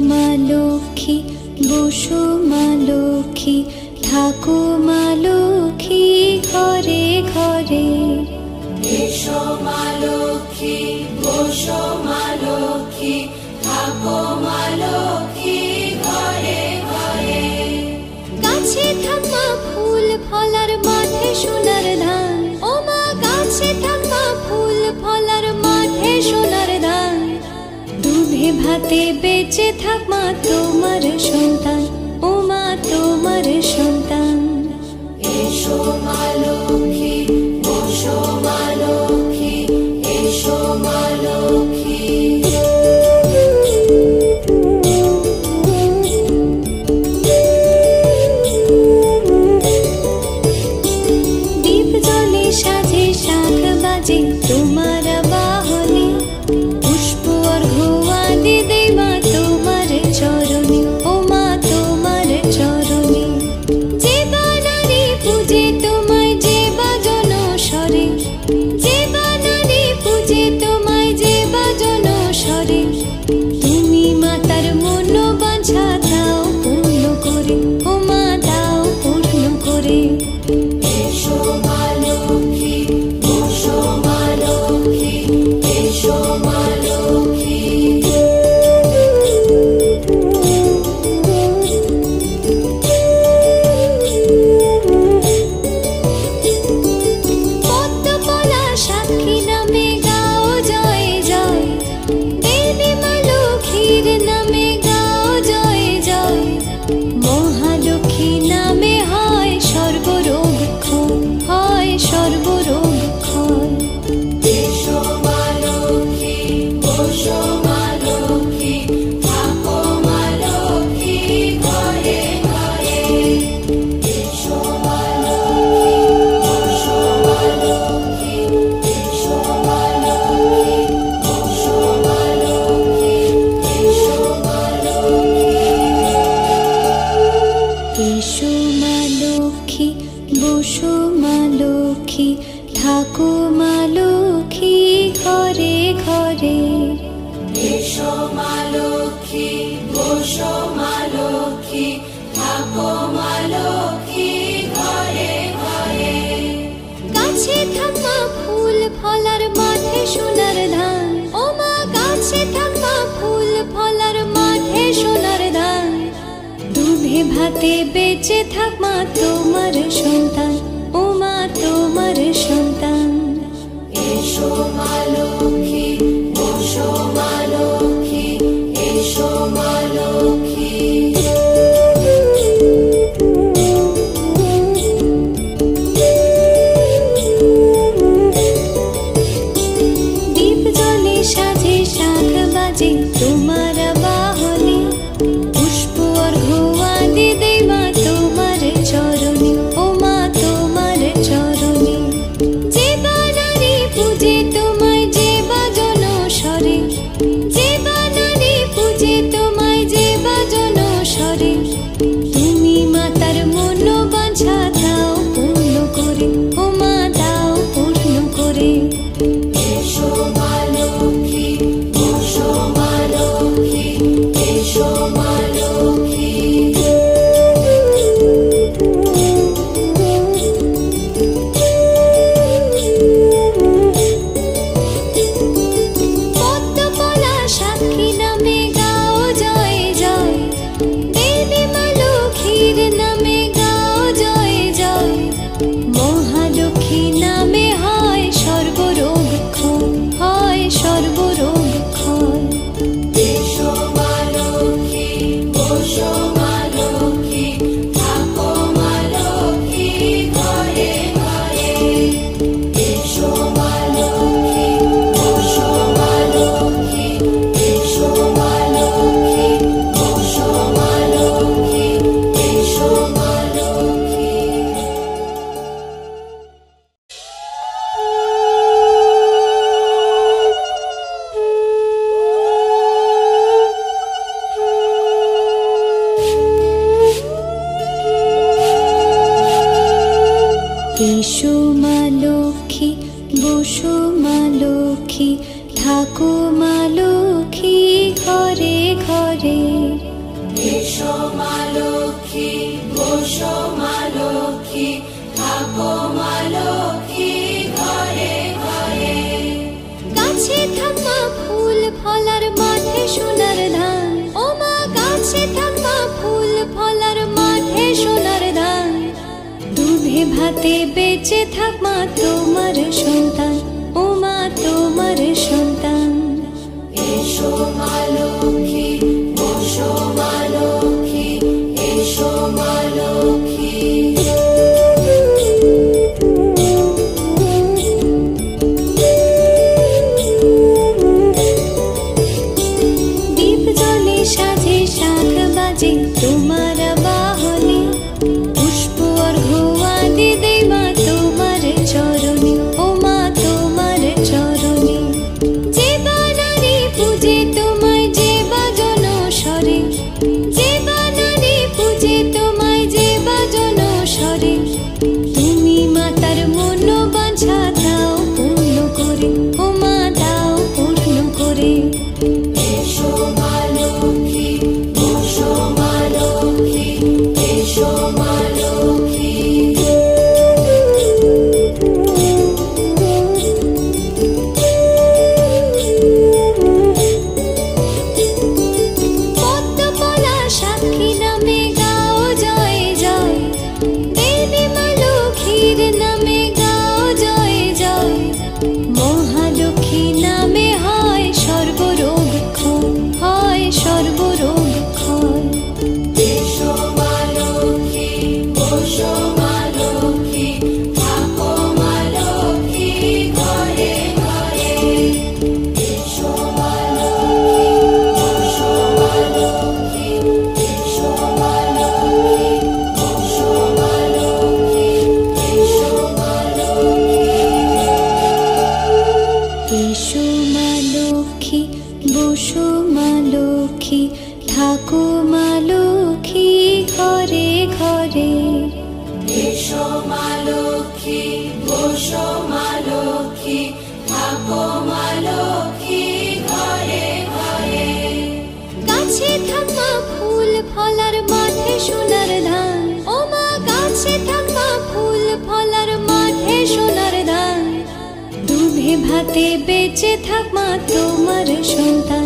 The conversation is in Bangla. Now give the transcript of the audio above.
মা লক্ষ্মী, বসো মা লক্ষ্মী, থাকো মা লক্ষ্মী ঘরে ঘরে। এসো মা লক্ষ্মী, বসো মা লক্ষ্মী, থাকো মা লক্ষ্মী ঘরে ঘরে। গাছে থাকা ফুল ফলার মাঠে সোনার ধান, ও মা গাছে থাকা ফুল ফলার মাঠে সোনার ধান। দুধে ভাতে বেঁচে থাক মা তোমার সন্তান, ও মা তোমার সন্তান। এসো মা লক্ষ্মী, বসো মা লক্ষ্মী, এসো মা লক্ষ্মী। দীপ জ্বলে সাজে শাখ বাজে তোমার বাহনে, পুষ্প অর্ঘ্য আদি দেই মা তোমার চরণে, ও মা তোমার চরণে। যে বানারে পূজে তোমায় যে বাজন স্বরে, যে বানারে পূজে তোমায় যে বাজন স্বরে। তুমি মাতার মন বাঞ্ছা দাও পূর্ণ করে, ও মা দাও পূর্ণ করে। এসো মা লক্ষ্মী, বসো মা লক্ষ্মী, এসো মা লক্ষ্মী। পদ্মপলা সাক্ষী নামে গাও জয় জয়, দেবী মা লক্ষ্মীর নামে গাও জয় জয়। মহালক্ষ্মী নামে হয় সর্বরোগ ক্ষয়, হয় সর্বরোগ ক্ষয়। এসো মা লক্ষ্মী, বসো মা লক্ষ্মী, থাকো মা লক্ষ্মী ঘরে ঘরে। এসো মা লক্ষ্মী, বসো মা লক্ষ্মী, এসো মা লক্ষ্মী, বসো মা লক্ষ্মী, এসো মা লক্ষ্মী। এসো মা লক্ষ্মী, বসো মা লক্ষ্মী, থাকো মা লক্ষ্মী ঘরে ঘরে। এসো মা লক্ষ্মী, বসো মা লক্ষ্মী, থাকো মা লক্ষ্মী ঘরে ঘরে। গাছে থাকা ফুল ফলার মাঠে সোনার ধান, ও মা গাছে থাকা ফুল ফলার মাঠে সোনার ধান। দুধে ভাতে বেঁচে থাক মা তোমার সন্তান, ও মা তোমার সন্তান। এসো মা লক্ষ্মী, বসো মা লক্ষ্মী, এসো মা লক্ষ্মী। দীপ জ্বলে সাজে শাখ বাজে তোমার বাহনে, পুষ্প অর্ঘ্য আদি দেই মা তোমার চরণে, ও মা তোমার চরণে। যে বানারে পূজে তোমায় যে বাজন স্বরে, যে বানারে পূজে তোমায় যে বাজন স্বরে। তুমি মাতার মন বাঞ্ছা দাও পূর্ণ করে, ও মা দাও পূর্ণ করে। এসো মা লক্ষ্মী, বসো মা লক্ষ্মী, এসো মা লক্ষ্মী। পদ্মপলা সাক্ষী নামে গাও জয় জয়, দেবী মা লক্ষ্মীর নামে গাও জয় জয়। মহালক্ষ্মী নামে হয় সর্বরোগ ক্ষয়, হয় সর্বরোগ ক্ষয়। এসো মা লক্ষ্মী, বসো মা লক্ষ্মী, থাকো মা লক্ষ্মী ঘরে ঘরে। এসো মা লক্ষ্মী, বসো মা লক্ষ্মী, এসো মা লক্ষ্মী, বসো মা লক্ষ্মী, এসো মা লক্ষ্মী। এসো মা লক্ষ্মী, বসো মা লক্ষ্মী, থাকো মা লক্ষ্মী ঘরে ঘরে। এসো মা লক্ষ্মী, বসো মা লক্ষ্মী, থাকো মা লক্ষ্মী ঘরে ঘরে। গাছে থাকা ফুল ফলার মাঠে সোনার ধান, ও মা গাছে থাকা ফুল ফলার মাঠে সোনার ধান। দুধে ভাতে বেঁচে থাক মা তোমার সন্তান, ও মা তোমার সন্তান। এসো মা লক্ষ্মী, বসো মা লক্ষ্মী, এসো মা লক্ষ্মী। দীপ জ্বলে সাজে শাখ বাজে তোমার বাহনে, পুষ্প অর্ঘ্য আদি দেই মা তোমার চরণে, ও মা তোমার চরণে। যে বানারে পূজে তোমায় যে বাজন স্বরে, যে বানারে পূজে তোমায় যে বাজন স্বরে। তুমি মাতার মন বাঞ্ছা দাও পূর্ণ করে, ও মা দাও পূর্ণ করে। এসো মা লক্ষ্মী, বসো মা লক্ষ্মী, এসো মা লক্ষ্মী। পদ্মপলা সাক্ষী নামে গাও জয় জয়, দেবী মা লক্ষ্মীর নামে গাও জয় জয়। মহালক্ষ্মী নামে হয় সর্বরোগ ক্ষয়, হয় সর্বরোগ ক্ষয়। এসো মা লক্ষ্মী, বসো মা লক্ষ্মী, থাকো মা লক্ষ্মী ঘরে ঘরে। এসো মা লক্ষ্মী, বসো মা লক্ষ্মী, এসো মা লক্ষ্মী, বসো মা লক্ষ্মী, এসো মা লক্ষ্মী। এসো মা লক্ষ্মী, বসো মা লক্ষ্মী, থাকো মা লক্ষ্মী ঘরে ঘরে। এসো মা লক্ষ্মী, বসো মা লক্ষ্মী, থাকো মা লক্ষ্মী ঘরে ঘরে। গাছে থাকা ফুল ফলার মাঠে সোনার ধান, ও মা গাছে থাকা ফুল ফলার মাঠে সোনার ধান। দুধে ভাতে বেঁচে থাক মা তোমার সন্তান,